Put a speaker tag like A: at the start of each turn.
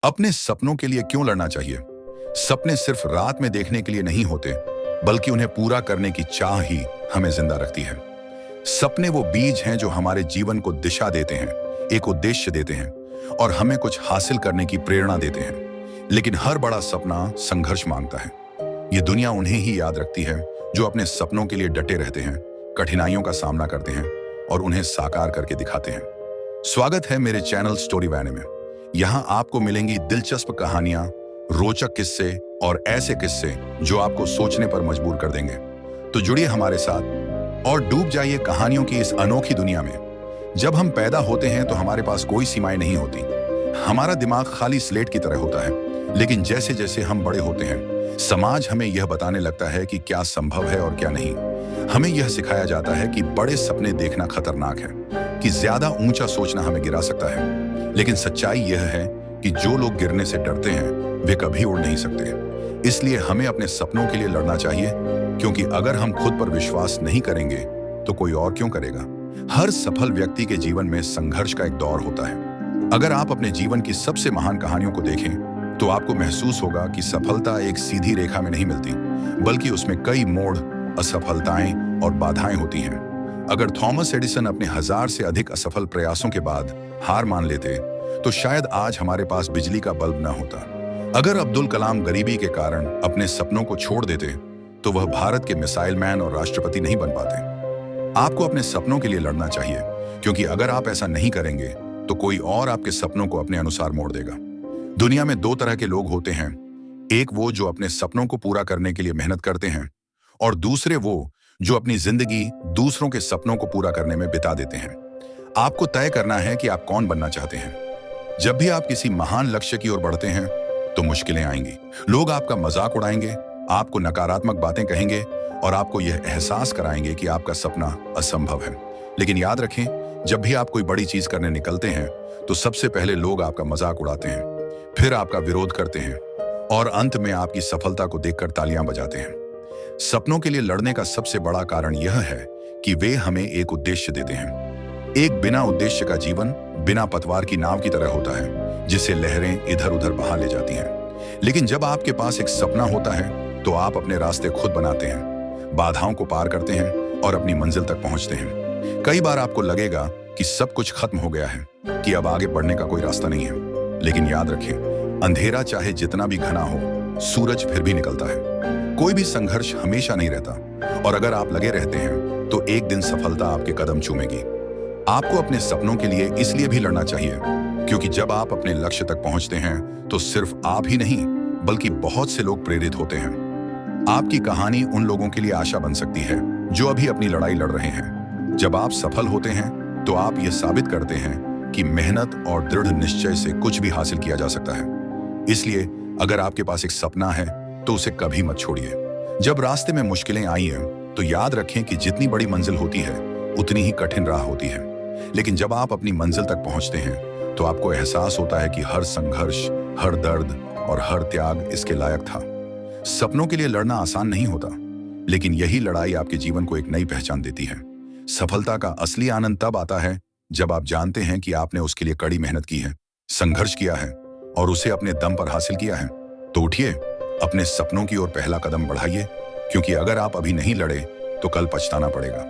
A: अपने सपनों के लिए क्यों लड़ना चाहिए? सपने सिर्फ रात में देखने के लिए नहीं होते, बल्कि उन्हें पूरा करने की चाह ही हमें जिंदा रखती है। सपने वो बीज हैं जो हमारे जीवन को दिशा देते हैं, एक उद्देश्य देते हैं और हमें कुछ हासिल करने की प्रेरणा देते हैं। लेकिन हर बड़ा सपना संघर्ष मांगता है। ये दुनिया उन्हें ही याद रखती है जो अपने सपनों के लिए डटे रहते हैं, कठिनाइयों का सामना करते हैं और उन्हें साकार करके दिखाते हैं। स्वागत है मेरे चैनल स्टोरी वैन में। यहाँ आपको मिलेंगी दिलचस्प कहानियां, रोचक किस्से और ऐसे किस्से जो आपको सोचने पर मजबूर कर देंगे। तो जुड़िए हमारे साथ और डूब जाइए कहानियों की इस अनोखी दुनिया में। जब हम पैदा होते हैं तो हमारे पास कोई सीमाएं नहीं होती। हमारा दिमाग खाली स्लेट की तरह होता है। लेकिन जैसे जैसे हम बड़े होते हैं, समाज हमें यह बताने लगता है कि क्या संभव है और क्या नहीं। हमें यह सिखाया जाता है कि बड़े सपने देखना खतरनाक है, कि ज्यादा ऊंचा सोचना हमें गिरा सकता है। लेकिन सच्चाई यह है कि जो लोग गिरने से डरते हैं वे कभी उड़ नहीं सकते। इसलिए हमें अपने सपनों के लिए लड़ना चाहिए, क्योंकि अगर हम खुद पर विश्वास नहीं करेंगे तो कोई और क्यों करेगा। हर सफल व्यक्ति के जीवन में संघर्ष का एक दौर होता है। अगर आप अपने जीवन की सबसे महान कहानियों को देखें तो आपको महसूस होगा कि सफलता एक सीधी रेखा में नहीं मिलती, बल्कि उसमें कई मोड़, असफलताएं और बाधाएं होती हैं। अगर थॉमस एडिसन अपने 1000 से अधिक असफल प्रयासों के बाद हार मान लेते तो शायद आज हमारे पास बिजली का बल्ब न होता। अगर अब्दुल कलाम गरीबी के कारण अपने सपनों को छोड़ देते तो वह भारत के मिसाइल मैन और राष्ट्रपति नहीं बन पाते। आपको अपने सपनों के लिए लड़ना चाहिए, क्योंकि अगर आप ऐसा नहीं करेंगे तो कोई और आपके सपनों को अपने अनुसार मोड़ देगा। दुनिया में दो तरह के लोग होते हैं, एक वो जो अपने सपनों को पूरा करने के लिए मेहनत करते हैं और दूसरे वो जो अपनी जिंदगी दूसरों के सपनों को पूरा करने में बिता देते हैं। आपको तय करना है कि आप कौन बनना चाहते हैं। जब भी आप किसी महान लक्ष्य की ओर बढ़ते हैं तो मुश्किलें आएंगी। लोग आपका मजाक उड़ाएंगे, आपको नकारात्मक बातें कहेंगे और आपको यह एहसास कराएंगे कि आपका सपना असंभव है। लेकिन याद रखें, जब भी आप कोई बड़ी चीज करने निकलते हैं तो सबसे पहले लोग आपका मजाक उड़ाते हैं, फिर आपका विरोध करते हैं और अंत में आपकी सफलता को देखकर तालियां बजाते हैं। सपनों के लिए लड़ने का सबसे बड़ा कारण यह है कि वे हमें एक उद्देश्य देते हैं। एक बिना उद्देश्य का जीवन बिना पतवार की नाव की तरह होता है, जिसे लहरें इधर उधर बहा ले जाती हैं। लेकिन जब आपके पास एक सपना होता है तो आप अपने रास्ते खुद बनाते हैं, बाधाओं को पार करते हैं और अपनी मंजिल तक पहुंचते हैं। कई बार आपको लगेगा कि सब कुछ खत्म हो गया है, कि अब आगे बढ़ने का कोई रास्ता नहीं है। लेकिन याद रखें, अंधेरा चाहे जितना भी घना हो, सूरज फिर भी निकलता है। कोई भी संघर्ष हमेशा नहीं रहता और अगर आप लगे रहते हैं तो एक दिन सफलता आपके कदम चूमेगी। आपको अपने सपनों के लिए इसलिए भी लड़ना चाहिए, क्योंकि जब आप अपने लक्ष्य तक पहुंचते हैं तो सिर्फ आप ही नहीं, बल्कि बहुत से लोग प्रेरित होते हैं। आपकी कहानी उन लोगों के लिए आशा बन सकती है जो अभी अपनी लड़ाई लड़ रहे हैं। जब आप सफल होते हैं तो आप ये साबित करते हैं कि मेहनत और दृढ़ निश्चय से कुछ भी हासिल किया जा सकता है। इसलिए अगर आपके पास एक सपना है तो उसे कभी मत छोड़िए। जब रास्ते में मुश्किलें आई हैं तो याद रखें कि जितनी बड़ी मंजिल होती है उतनी ही कठिन राह होती है। लेकिन जब आप अपनी मंजिल तक पहुंचते हैं तो आपको एहसास होता है कि हर संघर्ष, हर दर्द और हर त्याग इसके लायक था। सपनों के लिए लड़ना आसान नहीं होता, लेकिन यही लड़ाई आपके जीवन को एक नई पहचान देती है। सफलता का असली आनंद तब आता है जब आप जानते हैं कि आपने उसके लिए कड़ी मेहनत की है, संघर्ष किया है और उसे अपने दम पर हासिल किया है। तो उठिए, अपने सपनों की ओर पहला कदम बढ़ाइए, क्योंकि अगर आप अभी नहीं लड़े तो कल पछताना पड़ेगा।